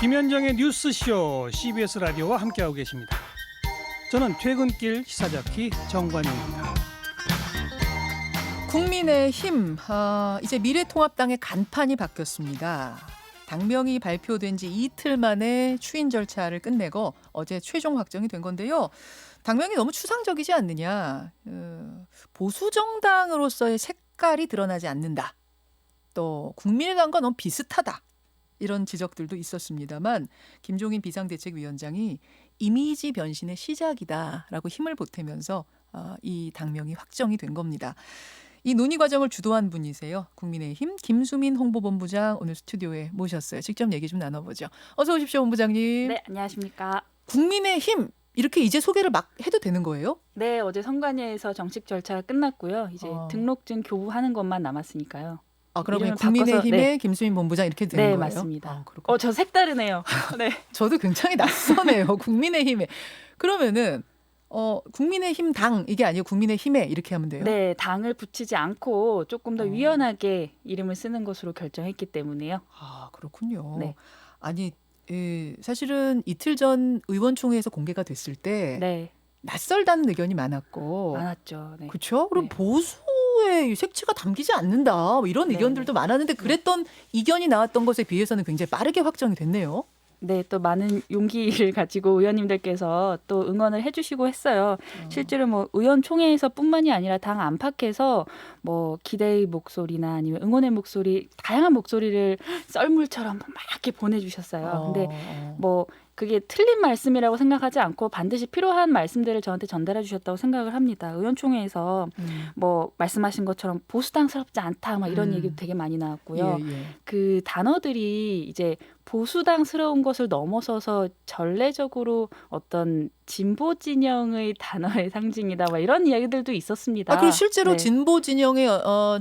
김현정의 뉴스쇼 CBS 라디오와 함께하고 계십니다. 저는 퇴근길 시사자키 정관용입니다. 국민의힘 이제 미래통합당의 간판이 바뀌었습니다. 당명이 발표된 지 이틀 만에 추인 절차를 끝내고 어제 최종 확정이 된 건데요. 당명이 너무 추상적이지 않느냐. 보수정당으로서의 색깔이 드러나지 않는다. 또 국민의당과 너무 비슷하다. 이런 지적들도 있었습니다만 김종인 비상대책위원장이 이미지 변신의 시작이다라고 힘을 보태면서 이 당명이 확정이 된 겁니다. 이 논의 과정을 주도한 분이세요. 국민의힘 김수민 홍보본부장 오늘 스튜디오에 모셨어요. 직접 얘기 좀 나눠보죠. 어서 오십시오, 본부장님. 네, 안녕하십니까. 국민의힘 이렇게 이제 소개를 막 해도 되는 거예요? 네, 어제 선관위에서 정식 절차가 끝났고요. 이제 등록증 교부하는 것만 남았으니까요. 그러면 이름을 국민의힘의 네. 김수민 본부장 이렇게 되는 거예요? 네, 맞습니다. 그렇군요. 저 색다르네요. 네. 저도 굉장히 낯서네요. 국민의힘에. 그러면은 국민의힘 당 이게 아니고 국민의힘에 이렇게 하면 돼요? 네, 당을 붙이지 않고 조금 더 유연하게 이름을 쓰는 것으로 결정했기 때문에요. 그렇군요. 네. 아니 사실은 이틀 전 의원총회에서 공개가 됐을 때 네, 낯설다는 의견이 많았고 많았죠. 네. 그렇죠? 그럼 네. 보수의 색채가 담기지 않는다 뭐 이런 네. 의견들도 많았는데 그랬던 이견이 나왔던 것에 비해서는 굉장히 빠르게 확정이 됐네요. 네, 또 많은 용기를 가지고 의원님들께서 또 응원을 해주시고 했어요. 실제로 뭐 의원총회에서뿐만이 아니라 당 안팎에서 뭐 기대의 목소리나 아니면 응원의 목소리, 다양한 목소리를 썰물처럼 막 이렇게 보내주셨어요. 근데 뭐 그게 틀린 말씀이라고 생각하지 않고 반드시 필요한 말씀들을 저한테 전달해 주셨다고 생각을 합니다. 의원총회에서 뭐 말씀하신 것처럼 보수당스럽지 않다 막 이런 얘기도 되게 많이 나왔고요. 그 단어들이 이제 보수당스러운 것을 넘어서서 전례적으로 어떤 진보 진영의 단어의 상징이다 막 이런 이야기들도 있었습니다. 그리고 실제로 네. 진보 진영의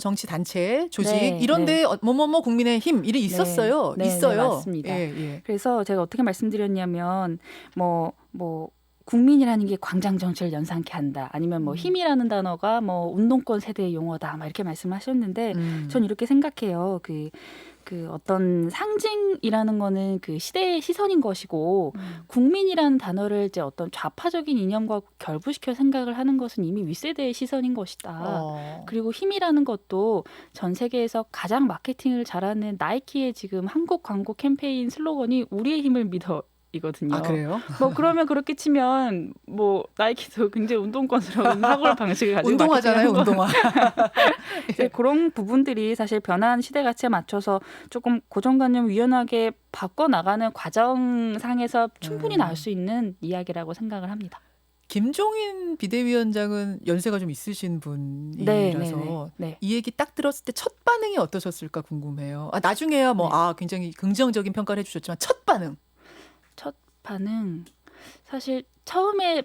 정치 단체 조직 네, 이런데 뭐뭐뭐 국민의힘 일이 있었어요. 네, 있어요. 네, 맞습니다. 예. 그래서 제가 어떻게 말씀드렸냐면 뭐 국민이라는 게 광장 정치를 연상케 한다. 아니면 뭐 힘이라는 단어가 뭐 운동권 세대의 용어다. 막 이렇게 말씀하셨는데 전 이렇게 생각해요. 그 어떤 상징이라는 거는 그 시대의 시선인 것이고 국민이라는 단어를 이제 어떤 좌파적인 이념과 결부시켜 생각을 하는 것은 이미 윗세대의 시선인 것이다. 그리고 힘이라는 것도 전 세계에서 가장 마케팅을 잘하는 나이키의 지금 한국 광고 캠페인 슬로건이 우리의 힘을 믿어. 이거든요. 그래요? 뭐 그러면 그렇게 치면 뭐 나이키도 굉장히 운동권스러운 사고 방식을 가지고 운동화잖아요, 운동화. 이제 그런 부분들이 사실 변화하는 시대 가치에 맞춰서 조금 고정관념 유연하게 바꿔 나가는 과정상에서 충분히 나올 수 있는 이야기라고 생각을 합니다. 김종인 비대위원장은 연세가 좀 있으신 분이라서 네. 이 얘기 딱 들었을 때 첫 반응이 어떠셨을까 궁금해요. 나중에야 굉장히 긍정적인 평가를 해주셨지만 첫 반응. 첫 반응 사실 처음에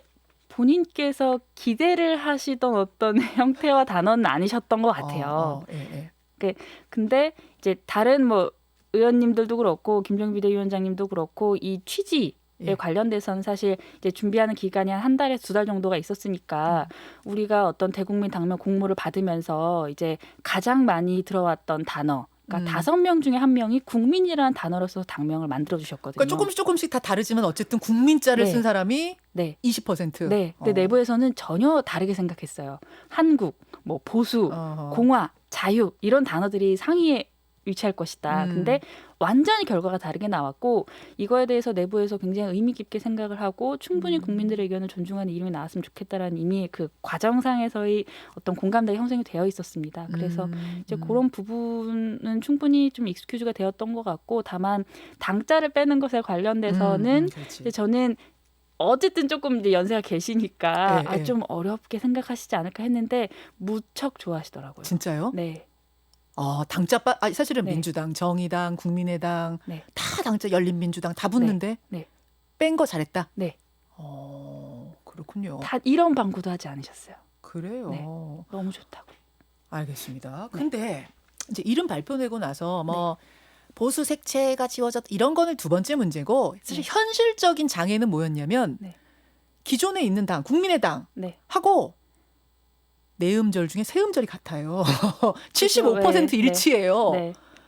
본인께서 기대를 하시던 어떤 형태와 단어는 아니셨던 것 같아요. 근데 이제 다른 뭐 의원님들도 그렇고 김종인 비대위원장님도 그렇고 이 취지에 관련돼서는 사실 이제 준비하는 기간이 한 달에서 2달 정도가 있었으니까 우리가 어떤 대국민 당면 공모를 받으면서 이제 가장 많이 들어왔던 단어 그러니까 5명 중에 1명이 국민이라는 단어로서 당명을 만들어 주셨거든요. 그러니까 조금씩 다 다르지만 어쨌든 국민자를 쓴 사람이 20%. 네. 근데 내부에서는 전혀 다르게 생각했어요. 한국, 뭐 보수, 공화, 자유 이런 단어들이 상위에 위치할 것이다. 근데 완전히 결과가 다르게 나왔고 이거에 대해서 내부에서 굉장히 의미 깊게 생각을 하고 충분히 국민들의 의견을 존중하는 이름이 나왔으면 좋겠다라는 이미 그 과정상에서의 어떤 공감대가 형성이 되어 있었습니다. 그래서 이제 그런 부분은 충분히 좀 익스큐즈가 되었던 것 같고 다만 당자를 빼는 것에 관련돼서는 이제 저는 어쨌든 조금 이제 연세가 계시니까 좀 어렵게 생각하시지 않을까 했는데 무척 좋아하시더라고요. 진짜요? 네. 당자 사실은 민주당, 정의당, 국민의당 다 당자, 열린민주당 다 붙는데 뺀 거 잘했다. 네. 그렇군요. 다 이런 방구도 하지 않으셨어요. 그래요. 네. 너무 좋다고. 알겠습니다. 근데 이제 이름 발표되고 나서 보수 색채가 지워졌다 이런 거는 두 번째 문제고 사실 현실적인 장애는 뭐였냐면 기존에 있는 당, 국민의당 하고 내음절 중에 세음절이 같아요. 75% 일치예요.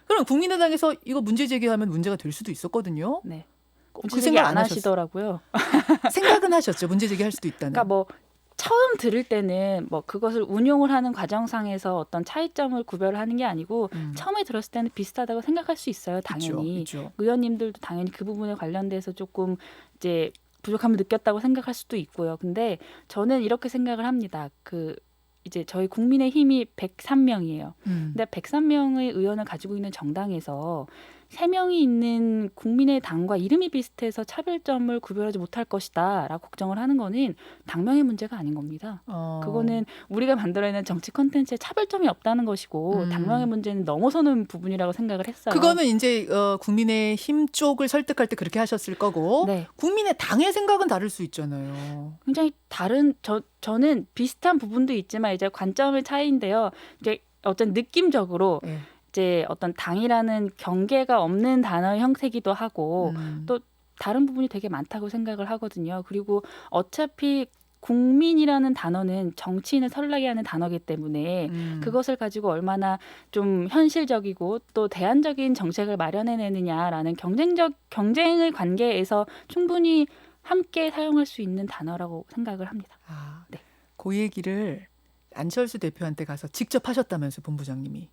그럼 국민의당에서 이거 문제 제기하면 문제가 될 수도 있었거든요. 문제 그 제기 생각 안 안 하셨어요? 하시더라고요. 생각은 하셨죠. 문제 제기할 수도 있다는. 그러니까 뭐 처음 들을 때는 뭐 그것을 운용을 하는 과정상에서 어떤 차이점을 구별을 하는 게 아니고 처음에 들었을 때는 비슷하다고 생각할 수 있어요. 당연히. 있죠. 의원님들도 당연히 그 부분에 관련돼서 조금 이제 부족함을 느꼈다고 생각할 수도 있고요. 근데 저는 이렇게 생각을 합니다. 이제 저희 국민의힘이 103명이에요. 근데 103명의 의원을 가지고 있는 정당에서 3명이 있는 국민의당과 이름이 비슷해서 차별점을 구별하지 못할 것이다 라고 걱정을 하는 거는 당명의 문제가 아닌 겁니다. 그거는 우리가 만들어내는 정치 콘텐츠에 차별점이 없다는 것이고 당명의 문제는 넘어서는 부분이라고 생각을 했어요. 그거는 이제 국민의힘 쪽을 설득할 때 그렇게 하셨을 거고 네. 국민의당의 생각은 다를 수 있잖아요. 굉장히 다른 저는 비슷한 부분도 있지만 이제 관점의 차이인데요. 이제 어떤 느낌적으로 네. 이제 어떤 당이라는 경계가 없는 단어의 형태이기도 하고 또 다른 부분이 되게 많다고 생각을 하거든요. 그리고 어차피 국민이라는 단어는 정치인을 설레게 하는 단어이기 때문에 그것을 가지고 얼마나 좀 현실적이고 또 대안적인 정책을 마련해내느냐라는 경쟁의 관계에서 충분히 함께 사용할 수 있는 단어라고 생각을 합니다. 네. 그 얘기를 안철수 대표한테 가서 직접 하셨다면서요, 본부장님이.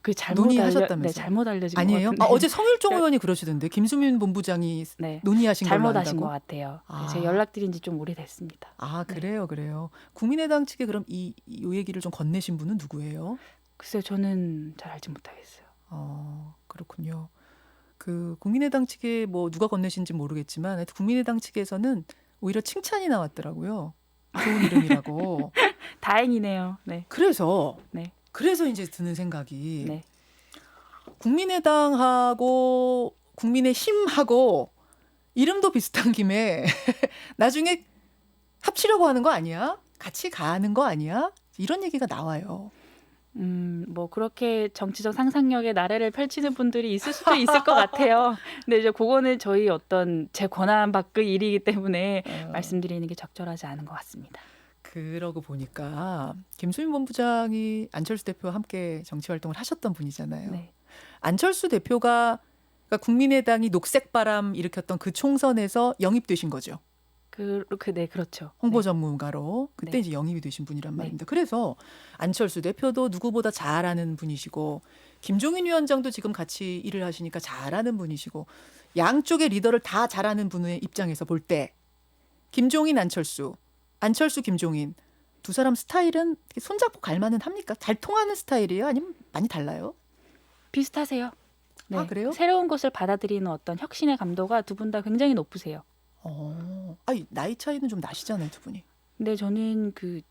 그 잘못 논의하셨다면서요? 네, 잘못 알려진 아니에요? 것 같은데. 어제 성일종 의원이 그러시던데 김수민 본부장이 네. 논의하신 걸로 잘못하신 것 안다고? 같아요. 제가 연락드린 지 좀 오래됐습니다. 그래요. 국민의당 측에 그럼 이 얘기를 좀 건네신 분은 누구예요? 글쎄요, 저는 잘 알지 못하겠어요. 그렇군요. 그 국민의당 측에 뭐 누가 건네신지 모르겠지만 하여튼 국민의당 측에서는 오히려 칭찬이 나왔더라고요. 좋은 이름이라고. 다행이네요. 네. 그래서 이제 드는 생각이 네. 국민의당하고 국민의힘하고 이름도 비슷한 김에 나중에 합치려고 하는 거 아니야? 같이 가는 거 아니야? 이런 얘기가 나와요. 뭐 그렇게 정치적 상상력의 나래를 펼치는 분들이 있을 수도 있을 것 같아요. 근데 이제 그거는 저희 어떤 제 권한 밖의 일이기 때문에 말씀드리는 게 적절하지 않은 것 같습니다. 그러고 보니까 김수민 본부장이 안철수 대표와 함께 정치 활동을 하셨던 분이잖아요. 네. 안철수 대표가 그러니까 국민의당이 녹색바람 일으켰던 그 총선에서 영입되신 거죠. 네, 그렇죠. 홍보 네. 전문가로 그때 네. 이제 영입이 되신 분이란 네. 말입니다. 그래서 안철수 대표도 누구보다 잘 아는 분이시고 김종인 위원장도 지금 같이 일을 하시니까 잘 아는 분이시고 양쪽의 리더를 다 잘 아는 분의 입장에서 볼 때 김종인 안철수 김종인 두 사람 스타일은 손잡고 갈 만은 합니까? 잘 통하는 스타일이에요? 아니면 많이 달라요? 비슷하세요. 네. 그래요? 새로운 것을 받아들이는 어떤 혁신의 감도가 두 분 다 굉장히 높으세요. 나이 차이는 좀 나시잖아요, 두 분이. 근데 저는 그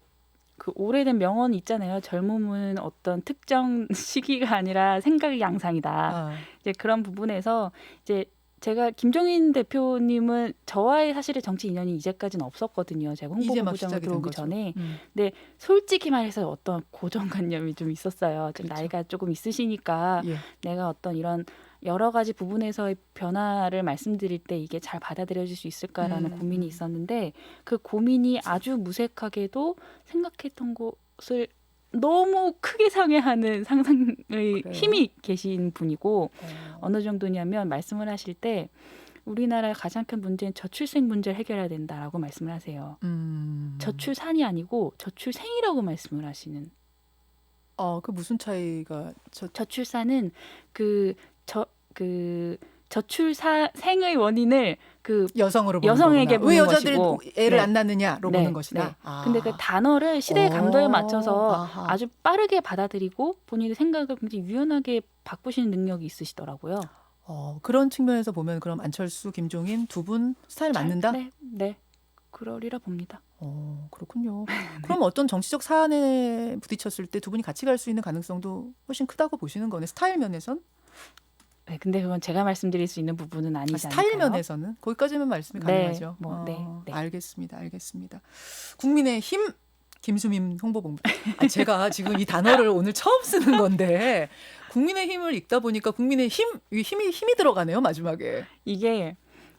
오래된 명언 있잖아요. 젊음은 어떤 특정 시기가 아니라 생각의 양상이다. 이제 그런 부분에서 이제 제가 김종인 대표님은 저와의 사실의 정치 인연이 이제까지는 없었거든요. 제가 홍보부장으로 들어오기 전에. 근데 솔직히 말해서 어떤 고정관념이 좀 있었어요. 좀 그렇죠. 나이가 조금 있으시니까 내가 어떤 이런 여러 가지 부분에서의 변화를 말씀드릴 때 이게 잘 받아들여질 수 있을까라는 고민이 있었는데 그 고민이 아주 무색하게도 생각했던 것을 너무 크게 상회하는 상상의 힘이 계신 분이고 어느 정도냐면 말씀을 하실 때 우리나라의 가장 큰 문제는 저출생 문제를 해결해야 된다라고 말씀을 하세요. 저출산이 아니고 저출생이라고 말씀을 하시는. 그 무슨 차이가? 저출산은 저출생의 원인을 여성으로 보는 여성에게 거구나. 왜 보는 여자들이 것이고. 애를 네. 안 낳느냐로 네, 보는 것이다. 네. 근데 그 단어를 시대의 감도에 맞춰서 아주 빠르게 받아들이고 본인의 생각을 굉장히 유연하게 바꾸시는 능력이 있으시더라고요. 그런 측면에서 보면 그럼 안철수, 김종인 두 분 스타일 맞는다? 네. 그러리라 봅니다. 그렇군요. 그럼 어떤 정치적 사안에 부딪혔을 때 두 분이 같이 갈 수 있는 가능성도 훨씬 크다고 보시는 거네. 스타일 면에선? 네, 근데 그건 제가 말씀드릴 수 있는 부분은 아니지 않을까요? 스타일 면에서는 거기까지만 말씀이 가능하죠. 네. 알겠습니다. 국민의힘 김수민 홍보본부. 제가 지금 이 단어를 오늘 처음 쓰는 건데 국민의힘을 읽다 보니까 힘이 들어가네요. 마지막에. 이게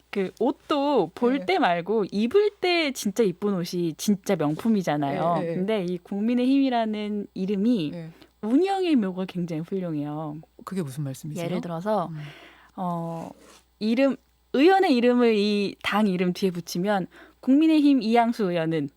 그 옷도 볼 때 말고 입을 때 진짜 이쁜 옷이 진짜 명품이잖아요. 근데 이 국민의힘이라는 이름이 운영의 묘가 굉장히 훌륭해요. 그게 무슨 말씀이세요? 예를 들어서 이름 의원의 이름을 이 당 이름 뒤에 붙이면 국민의힘 이양수 의원은,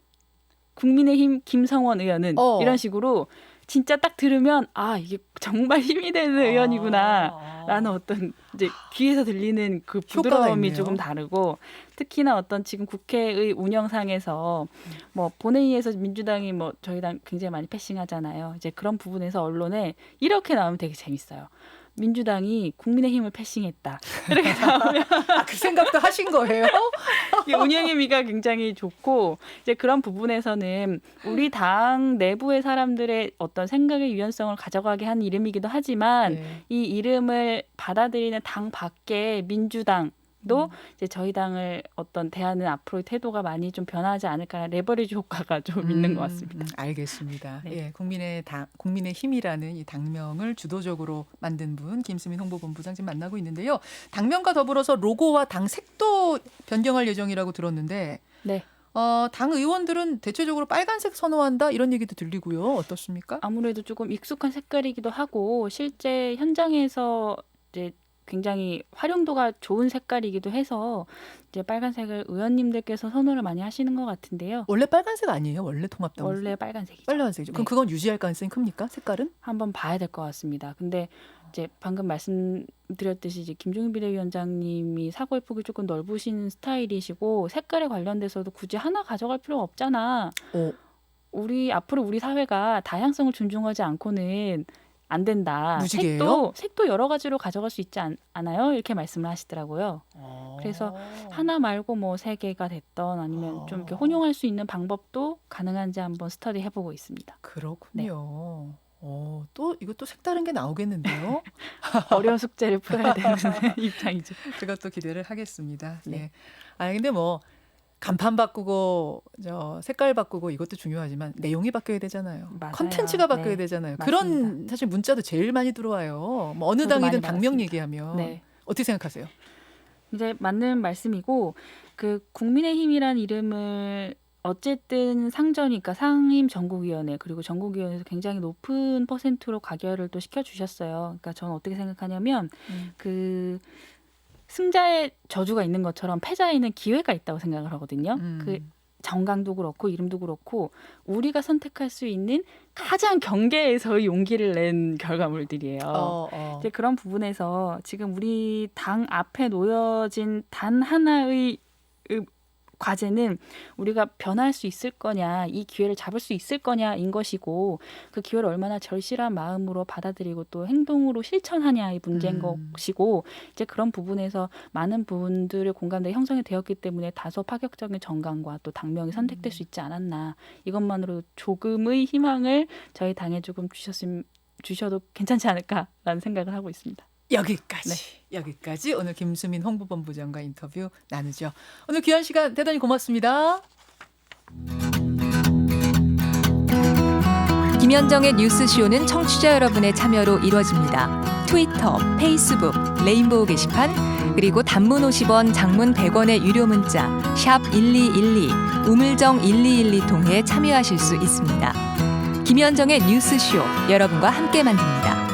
국민의힘 김성원 의원은 이런 식으로 진짜 딱 들으면 아 이게 정말 힘이 되는 의원이구나라는 어떤 이제 귀에서 들리는 그 부드러움이 조금 다르고, 특히나 어떤 지금 국회의 운영상에서 뭐 본회의에서 민주당이 뭐 저희 당 굉장히 많이 패싱하잖아요. 이제 그런 부분에서 언론에 이렇게 나오면 되게 재밌어요. 민주당이 국민의힘을 패싱했다. 이렇게 나오면 그 생각도 하신 거예요? 운영의 미가 굉장히 좋고, 이제 그런 부분에서는 우리 당 내부의 사람들의 어떤 생각의 유연성을 가져가게 한 이름이기도 하지만 네. 이 이름을 받아들이는 당 밖의 민주당 도 이제 저희 당을 어떤 대하는 앞으로의 태도가 많이 좀 변하지 않을까라는 레버리지 효과가 좀 있는 것 같습니다. 알겠습니다. 네. 예, 국민의 힘이라는 이 당명을 주도적으로 만든 분 김수민 홍보본부장 지금 만나고 있는데요. 당명과 더불어서 로고와 당 색도 변경할 예정이라고 들었는데, 네. 당 의원들은 대체적으로 빨간색 선호한다 이런 얘기도 들리고요. 어떻습니까? 아무래도 조금 익숙한 색깔이기도 하고 실제 현장에서 이제 굉장히 활용도가 좋은 색깔이기도 해서 이제 빨간색을 의원님들께서 선호를 많이 하시는 것 같은데요. 원래 빨간색 아니에요? 원래 통합당 원래 빨간색이죠. 빨간색이죠. 그럼 네. 그건 유지할 가능성이 큽니까? 색깔은? 한번 봐야 될 것 같습니다. 근데 이제 방금 말씀드렸듯이 이제 김종인 비대위원장님이 사고의 폭이 조금 넓으신 스타일이시고 색깔에 관련돼서도 굳이 하나 가져갈 필요가 없잖아. 앞으로 우리 사회가 다양성을 존중하지 않고는 안 된다. 무지개예요? 색도 여러 가지로 가져갈 수 있지 않아요? 이렇게 말씀을 하시더라고요. 그래서 하나 말고 뭐 3개가 됐던 아니면 좀 이렇게 혼용할 수 있는 방법도 가능한지 한번 스터디 해보고 있습니다. 그렇군요. 또 이것도 색다른 게 나오겠는데요. 어려운 숙제를 풀어야 되는 입장이죠. 제가 또 기대를 하겠습니다. 네. 네. 근데 뭐 간판 바꾸고 색깔 바꾸고 이것도 중요하지만 내용이 바뀌어야 되잖아요. 맞아요. 컨텐츠가 바뀌어야 네. 되잖아요. 맞습니다. 그런 사실 문자도 제일 많이 들어와요. 뭐 어느 저도 당이든 많이 당명 받았습니다. 얘기하면 네. 어떻게 생각하세요? 이제 맞는 말씀이고, 그 국민의힘이란 이름을 어쨌든 상전이니까 상임 전국위원회 그리고 전국위원회에서 굉장히 높은 퍼센트로 가결을 또 시켜주셨어요. 그러니까 저는 어떻게 생각하냐면 그 승자의 저주가 있는 것처럼 패자에는 기회가 있다고 생각을 하거든요. 그 정강도 그렇고 이름도 그렇고 우리가 선택할 수 있는 가장 경계에서의 용기를 낸 결과물들이에요. 이제 그런 부분에서 지금 우리 당 앞에 놓여진 단 하나의 과제는 우리가 변할 수 있을 거냐, 이 기회를 잡을 수 있을 거냐인 것이고, 그 기회를 얼마나 절실한 마음으로 받아들이고 또 행동으로 실천하냐의 문제인 것이고, 이제 그런 부분에서 많은 분들의 공감대가 형성이 되었기 때문에 다소 파격적인 정강과 또 당명이 선택될 수 있지 않았나, 이것만으로 조금의 희망을 저희 당에 조금 주셔도 괜찮지 않을까라는 생각을 하고 있습니다. 여기까지 오늘 김수민 홍보본부장과 인터뷰 나누죠. 오늘 귀한 시간 대단히 고맙습니다. 김현정의 뉴스쇼는 청취자 여러분의 참여로 이루어집니다. 트위터, 페이스북, 레인보우 게시판, 그리고 단문 50원, 장문 100원의 유료 문자 샵 1212, 우물정 1212 통해 참여하실 수 있습니다. 김현정의 뉴스쇼, 여러분과 함께 만듭니다.